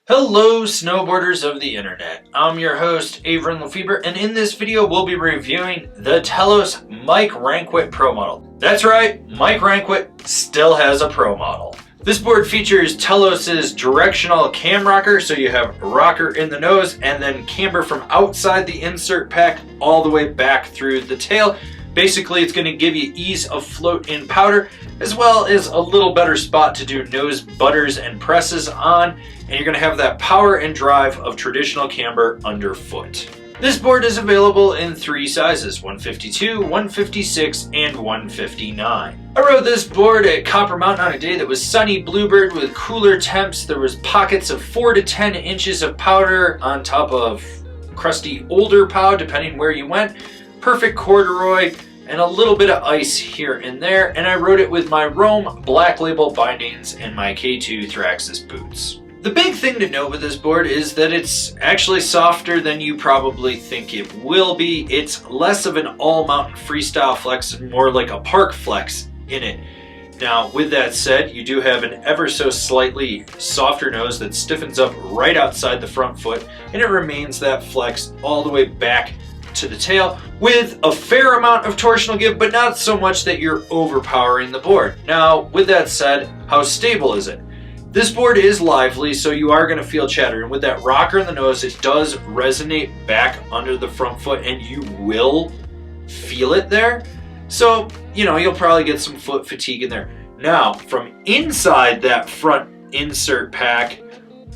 Hello snowboarders of the internet, I'm your host Avran LeFeber, and in this video we'll be reviewing the Telos Mike Ranquet Pro Model. That's right, Mike Ranquet still has a Pro Model. This board features Telos's directional cam rocker, so you have a rocker in the nose and then camber from outside the insert pack all the way back through the tail. Basically, it's going to give you ease of float in powder, as well as a little better spot to do nose butters and presses on, and you're going to have that power and drive of traditional camber underfoot. This board is available in three sizes, 152, 156, and 159. I rode this board at Copper Mountain on a day that was sunny bluebird with cooler temps. There was pockets of 4 to 10 inches of powder on top of crusty older pow, depending where you went. Perfect corduroy, and a little bit of ice here and there, and I rode it with my Rome Black Label bindings and my K2 Thraxis boots. The big thing to note with this board is that it's actually softer than you probably think it will be. It's less of an all-mountain freestyle flex and more like a park flex in it. Now, with that said, you do have an ever so slightly softer nose that stiffens up right outside the front foot, and it remains that flex all the way back to the tail with a fair amount of torsional give, but not so much that you're overpowering the board. Now, with that said, how stable is it? This board is lively, so you are going to feel chatter, and with that rocker in the nose, it does resonate back under the front foot, and you will feel it there. So, you'll probably get some foot fatigue in there. Now, from inside that front insert pack,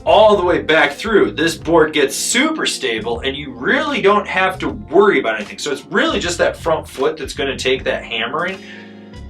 all the way back through, this board gets super stable and you really don't have to worry about anything. So it's really just that front foot that's going to take that hammering.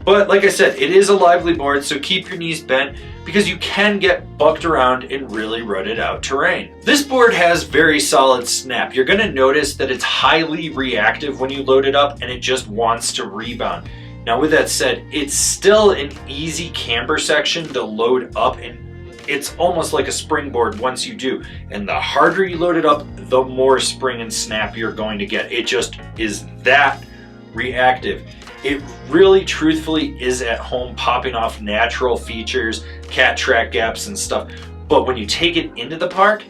But like I said, it is a lively board, so keep your knees bent because you can get bucked around in really rutted out terrain. This board has very solid snap. You're going to notice that it's highly reactive when you load it up and it just wants to rebound. Now with that said, it's still an easy camber section to load up, and it's almost like a springboard once you do. And the harder you load it up, the more spring and snap you're going to get. It just is that reactive. It really truthfully is at home popping off natural features, cat track gaps and stuff. But when you take it into the park,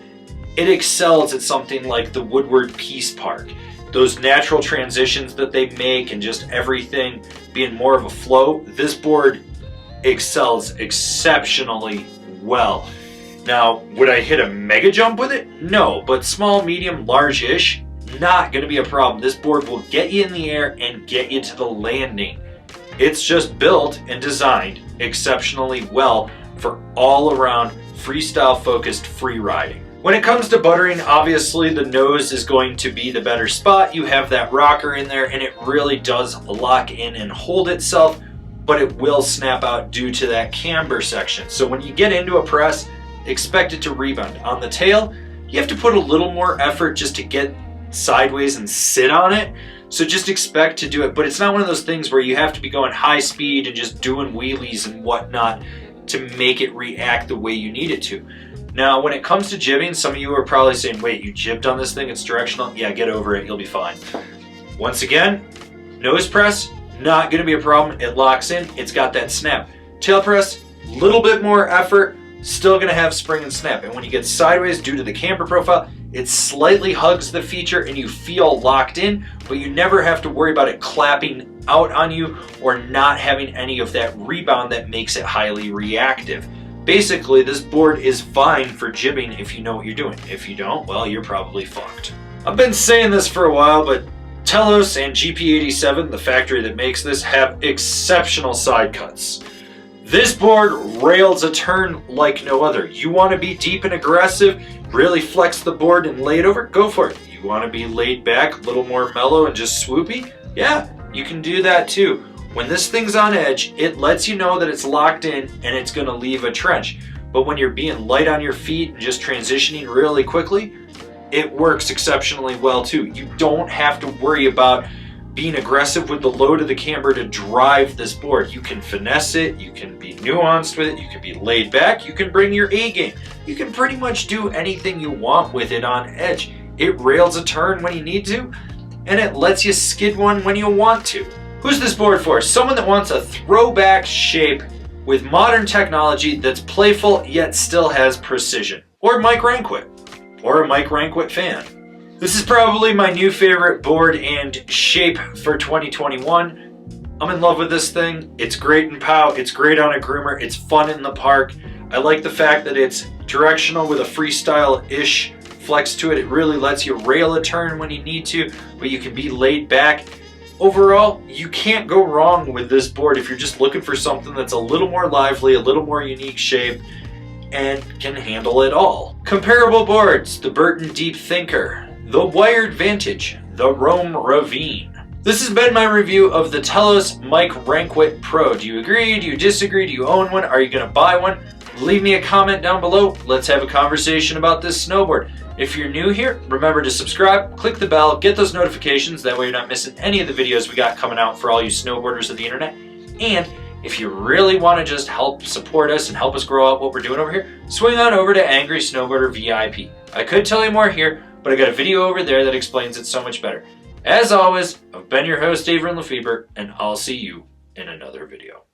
it excels at something like the Woodward Peace Park. Those natural transitions that they make and just everything being more of a flow, this board excels exceptionally well. Now, would I hit a mega jump with it? No, but small, medium, large-ish, not going to be a problem. This board will get you in the air and get you to the landing. It's just built and designed exceptionally well for all-around freestyle-focused free riding. When it comes to buttering, obviously the nose is going to be the better spot. You have that rocker in there and it really does lock in and hold itself, but it will snap out due to that camber section. So when you get into a press, expect it to rebound. On the tail, you have to put a little more effort just to get sideways and sit on it. So just expect to do it, but it's not one of those things where you have to be going high speed and just doing wheelies and whatnot to make it react the way you need it to. Now, when it comes to jibbing, some of you are probably saying, wait, you jibbed on this thing, it's directional? Yeah, get over it, you'll be fine. Once again, nose press, not going to be a problem. It locks in. It's got that snap. Tail press, little bit more effort, still going to have spring and snap. And when you get sideways due to the camber profile, it slightly hugs the feature and you feel locked in, but you never have to worry about it clapping out on you or not having any of that rebound that makes it highly reactive. Basically, this board is fine for jibbing if you know what you're doing. If you don't, well, you're probably fucked. I've been saying this for a while, but Telos and GP87, the factory that makes this, have exceptional side cuts. This board rails a turn like no other. You want to be deep and aggressive, really flex the board and lay it over? Go for it. You want to be laid back, a little more mellow and just swoopy? Yeah, you can do that too. When this thing's on edge, it lets you know that it's locked in and it's going to leave a trench. But when you're being light on your feet and just transitioning really quickly, it works exceptionally well too. You don't have to worry about being aggressive with the load of the camber to drive this board. You can finesse it, you can be nuanced with it, you can be laid back, you can bring your A game. You can pretty much do anything you want with it on edge. It rails a turn when you need to, and it lets you skid one when you want to. Who's this board for? Someone that wants a throwback shape with modern technology that's playful yet still has precision. or Mike Ranquet, or a Mike Ranquet fan. This is probably my new favorite board and shape for 2021. I'm in love with this thing. It's great in POW, it's great on a groomer, it's fun in the park. I like the fact that it's directional with a freestyle-ish flex to it. It really lets you rail a turn when you need to, but you can be laid back. Overall, you can't go wrong with this board if you're just looking for something that's a little more lively, a little more unique shape, and can handle it all. Comparable boards: the Burton Deep Thinker, the Wired Vantage, the Rome Ravine. This has been my review of the Telos Mike Ranquet Pro. Do you agree? Do you disagree? Do you own one? Are you going to buy one? Leave me a comment down below. Let's have a conversation about this snowboard. If you're new here, remember to subscribe, click the bell, get those notifications. That way you're not missing any of the videos we got coming out for all you snowboarders of the internet. And if you really want to just help support us and help us grow out what we're doing over here, swing on over to Angry Snowboarder VIP. I could tell you more here, but I got a video over there that explains it so much better. As always, I've been your host, Avran LeFeber, and I'll see you in another video.